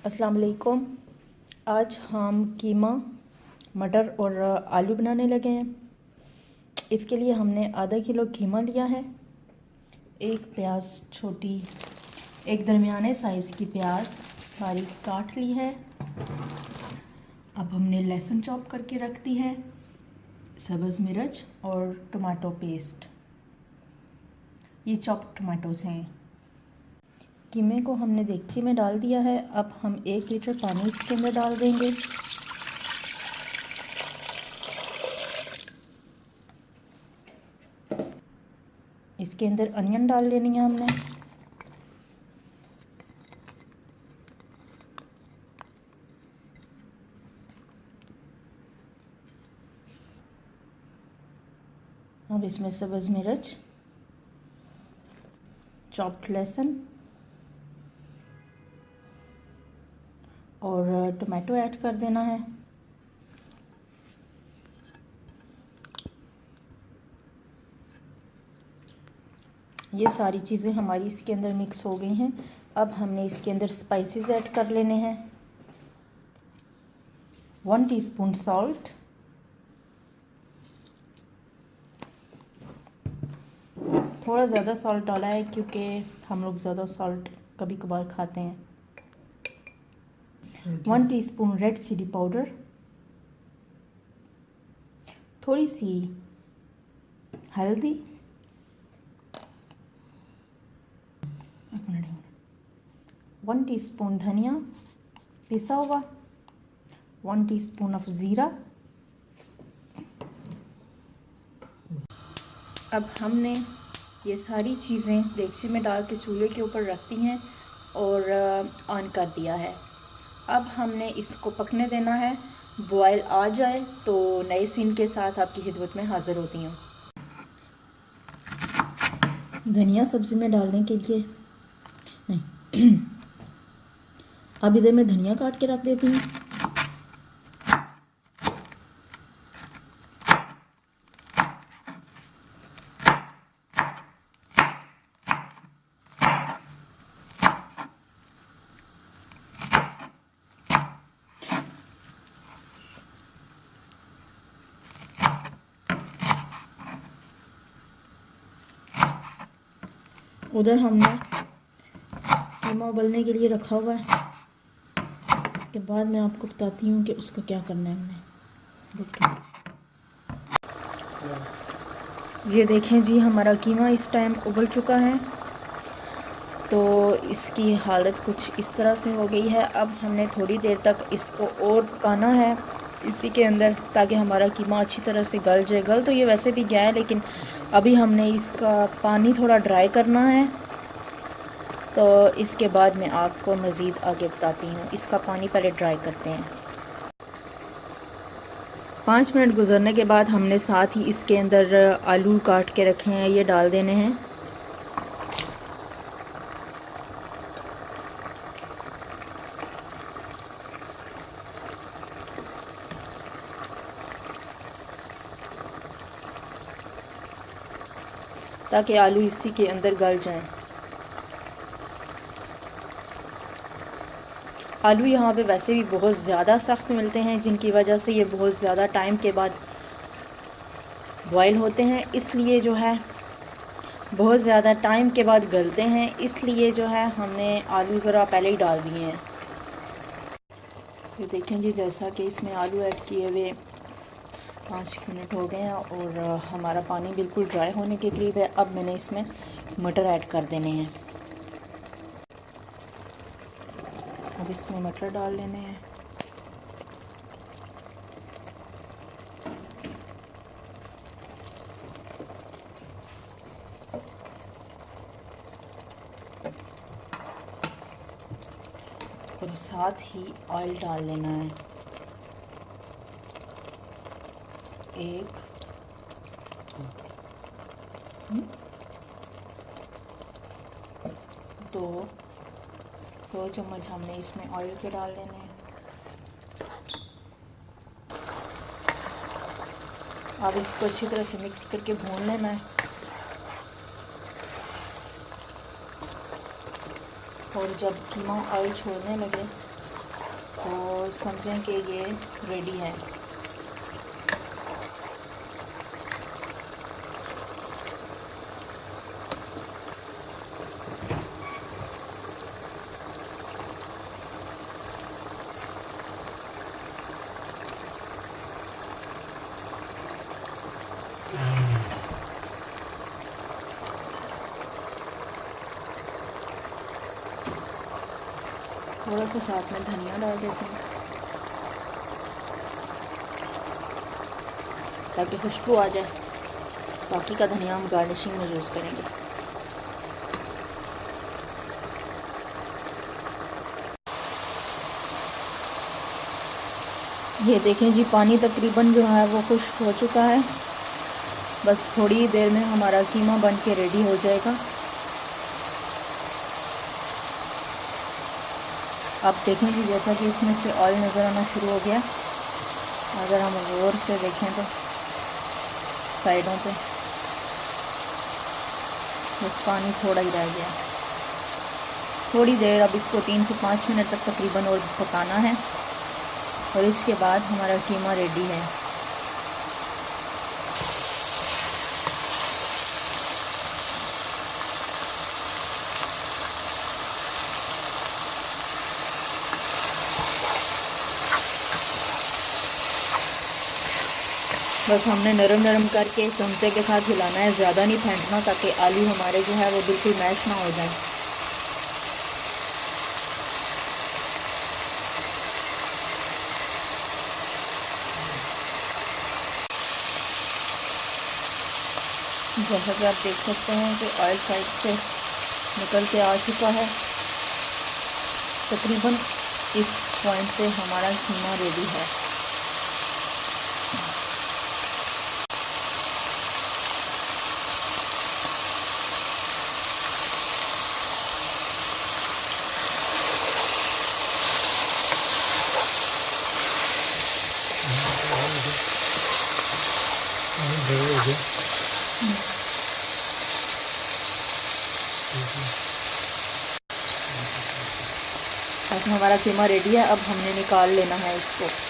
अस्सलाम वालेकुम। आज हम कीमा मटर और आलू बनाने लगे हैं। इसके लिए हमने आधा किलो कीमा लिया है, एक प्याज छोटी, एक दरमियाने साइज़ की प्याज बारीक काट ली है। अब हमने लहसुन चॉप करके रख दी है, सब्ज़ मिर्च और टमाटो पेस्ट, ये चॉप टमाटोज हैं। कीमे को हमने देगची में डाल दिया है। अब हम 1 लीटर पानी इसके अंदर डाल देंगे। इसके अंदर अनियन डाल लेनी है हमने। अब इसमें सब्ज़ मिर्च, चॉप्ड लहसुन और टमाटो ऐड कर देना है। ये सारी चीज़ें हमारी इसके अंदर मिक्स हो गई हैं। अब हमने इसके अंदर स्पाइसेस ऐड कर लेने हैं। 1 टीस्पून सॉल्ट, थोड़ा ज़्यादा सॉल्ट डाला है क्योंकि हम लोग ज़्यादा सॉल्ट कभी कभार खाते हैं। 1 टीस्पून रेड चिली पाउडर, थोड़ी सी हल्दी, 1 टीस्पून धनिया पिसा हुआ, 1 टीस्पून ऑफ ज़ीरा। अब हमने ये सारी चीज़ें देगची में डाल के चूल्हे के ऊपर रख दी हैं और ऑन कर दिया है। अब हमने इसको पकने देना है। बॉयल आ जाए तो नए सीन के साथ आपकी खिदमत में हाज़िर होती हूँ। धनिया सब्ज़ी में डालने के लिए नहीं अब इधर मैं धनिया काट के रख देती हूँ। उधर हमने कीमा उबलने के लिए रखा हुआ है। इसके बाद मैं आपको बताती हूँ कि उसको क्या करना है हमने। ये देखें जी, हमारा कीमा इस टाइम उबल चुका है, तो इसकी हालत कुछ इस तरह से हो गई है। अब हमने थोड़ी देर तक इसको और पकाना है इसी के अंदर, ताकि हमारा कीमा अच्छी तरह से गल जाए। गल तो ये वैसे भी गया है, लेकिन अभी हमने इसका पानी थोड़ा ड्राई करना है, तो इसके बाद मैं आपको मज़ीद आगे बताती हूँ। इसका पानी पहले ड्राई करते हैं। 5 मिनट गुजरने के बाद हमने साथ ही इसके अंदर आलू काट के रखे हैं, ये डाल देने हैं। ताकि आलू इसी के अंदर गल जाएं। आलू यहाँ पे वैसे भी बहुत ज़्यादा सख्त मिलते हैं, जिनकी वजह से ये बहुत ज़्यादा टाइम के बाद बॉयल होते हैं, इसलिए जो है बहुत ज़्यादा टाइम के बाद गलते हैं, इसलिए जो है हमने आलू ज़रा पहले ही डाल दिए हैं। ये देखें जी, जैसा कि इसमें आलू ऐड किए हुए 5 मिनट हो गए हैं और हमारा पानी बिल्कुल ड्राई होने के करीब है। अब मैंने इसमें मटर ऐड कर देने हैं। अब इसमें मटर डाल लेने हैं। और साथ ही ऑयल डाल लेना है। 1 2 चम्मच हमने इसमें ऑयल के डाल लेने हैं। अब इसको अच्छी तरह से मिक्स करके भून लेना है। और जब कीमा ऑयल छोड़ने लगे तो समझें कि ये रेडी है। थोड़ा सा साथ में धनिया डाल देते हैं ताकि खुशबू आ जाए। बाकी का धनिया हम गार्निशिंग में यूज़ करेंगे। ये देखें जी, पानी तकरीबन जो है वो खुश्क हो चुका है। बस थोड़ी देर में हमारा कीमा बन के रेडी हो जाएगा। आप देखें जी, जैसा कि इसमें से ऑयल नज़र आना शुरू हो गया। अगर हम गौर से देखें तो साइडों पे बस पानी थोड़ा ही रह गया। थोड़ी देर अब इसको 3 से 5 मिनट तक तकरीबन और पकाना है और इसके बाद हमारा कीमा रेडी है। बस हमने नरम नरम करके चमचे के साथ हिलाना है, ज़्यादा नहीं फेंटना ताकि आलू हमारे जो है वो बिल्कुल मैश ना हो जाए। जैसा कि आप देख सकते हैं कि ऑयल साइड से निकल के आ चुका है। तकरीबन इस पॉइंट पे हमारा कीमा रेडी है। अब हमारा कीमा रेडी है। अब हमने निकाल लेना है इसको।